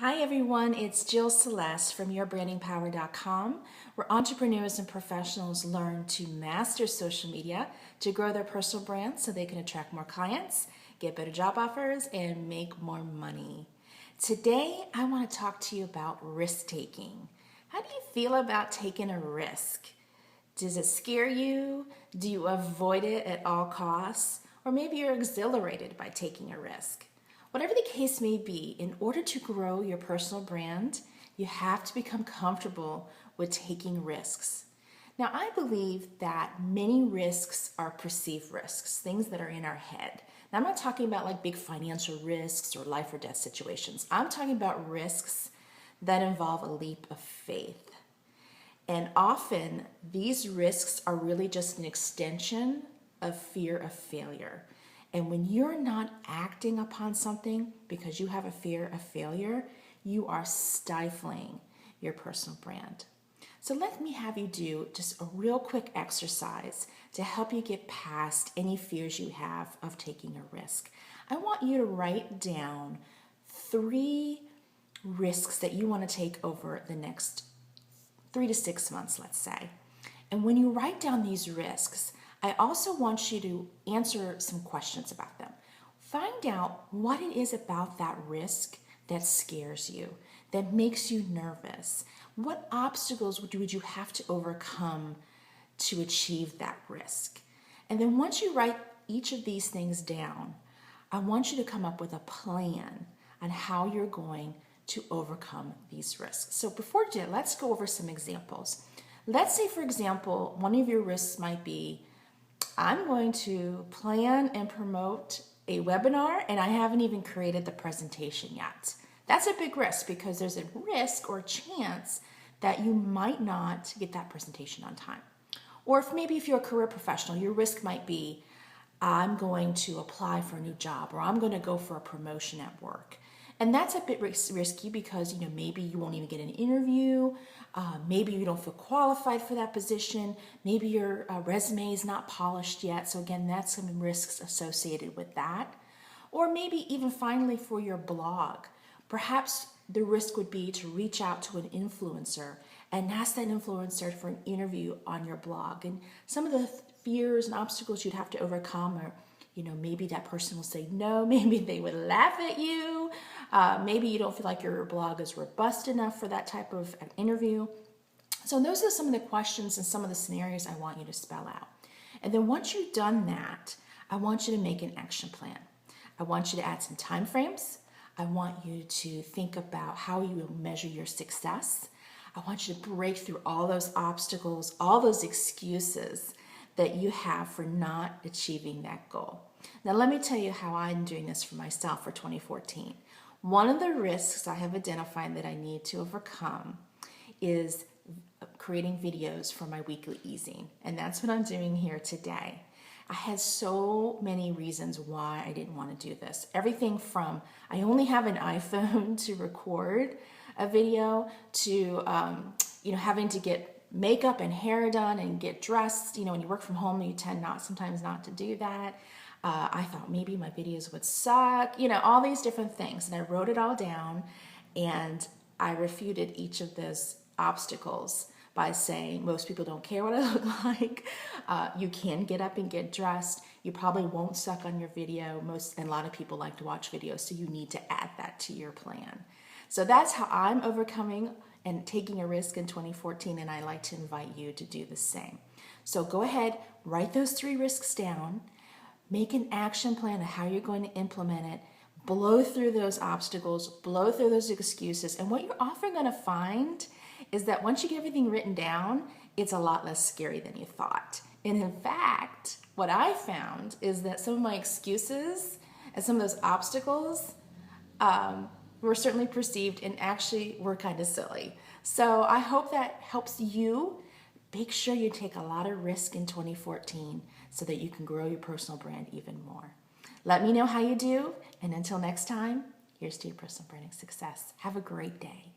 Hi everyone, it's Jill Celeste from YourBrandingPower.com, where entrepreneurs and professionals learn to master social media to grow their personal brand so they can attract more clients, get better job offers, and make more money. Today, I want to talk to you about risk taking. How do you feel about taking a risk? Does it scare you? Do you avoid it at all costs? Or maybe you're exhilarated by taking a risk. Whatever the case may be, in order to grow your personal brand, you have to become comfortable with taking risks. Now, I believe that many risks are perceived risks, things that are in our head. Now, I'm not talking about like big financial risks or life or death situations. I'm talking about risks that involve a leap of faith. And often these risks are really just an extension of fear of failure. And when you're not acting upon something because you have a fear of failure, you are stifling your personal brand. So let me have you do just a real quick exercise to help you get past any fears you have of taking a risk. I want you to write down 3 risks that you want to take over the next 3 to 6 months, let's say. And when you write down these risks, I also want you to answer some questions about them. Find out what it is about that risk that scares you, that makes you nervous. What obstacles would you have to overcome to achieve that risk? And then once you write each of these things down, I want you to come up with a plan on how you're going to overcome these risks. So before we do that, let's go over some examples. Let's say, for example, one of your risks might be, I'm going to plan and promote a webinar and I haven't even created the presentation yet. That's a big risk because there's a risk or chance that you might not get that presentation on time. Or if you're a career professional, your risk might be, I'm going to apply for a new job or I'm going to go for a promotion at work. And that's a bit risky because maybe you won't even get an interview, maybe you don't feel qualified for that position, maybe your resume is not polished yet. So again, that's some risks associated with that. Or maybe even finally for your blog, perhaps the risk would be to reach out to an influencer and ask that influencer for an interview on your blog. And some of the fears and obstacles you'd have to overcome are, maybe that person will say no, maybe they would laugh at you, maybe you don't feel like your blog is robust enough for that type of an interview. So those are some of the questions and some of the scenarios I want you to spell out. And then once you've done that, I want you to make an action plan. I want you to add some time frames. I want you to think about how you will measure your success. I want you to break through all those obstacles, all those excuses that you have for not achieving that goal. Now let me tell you how I'm doing this for myself for 2014. One of the risks I have identified that I need to overcome is creating videos for my weekly e-zine, and that's what I'm doing here today. I had so many reasons why I didn't want to do this. Everything from I only have an iPhone to record a video to having to get makeup and hair done and get dressed. When you work from home, you tend sometimes not to do that. I thought maybe my videos would suck, all these different things. And I wrote it all down and I refuted each of those obstacles by saying most people don't care what I look like. You can get up and get dressed. You probably won't suck on your video. And a lot of people like to watch videos, so you need to add that to your plan. So that's how I'm overcoming and taking a risk in 2014, and I like to invite you to do the same. So go ahead, write those 3 risks down, make an action plan of how you're going to implement it, blow through those obstacles, blow through those excuses, and what you're often going to find is that once you get everything written down, it's a lot less scary than you thought. And in fact, what I found is that some of my excuses and some of those obstacles were certainly perceived and actually were kind of silly. So I hope that helps you. Make sure you take a lot of risk in 2014 so that you can grow your personal brand even more. Let me know how you do, and until next time, here's to your personal branding success. Have a great day.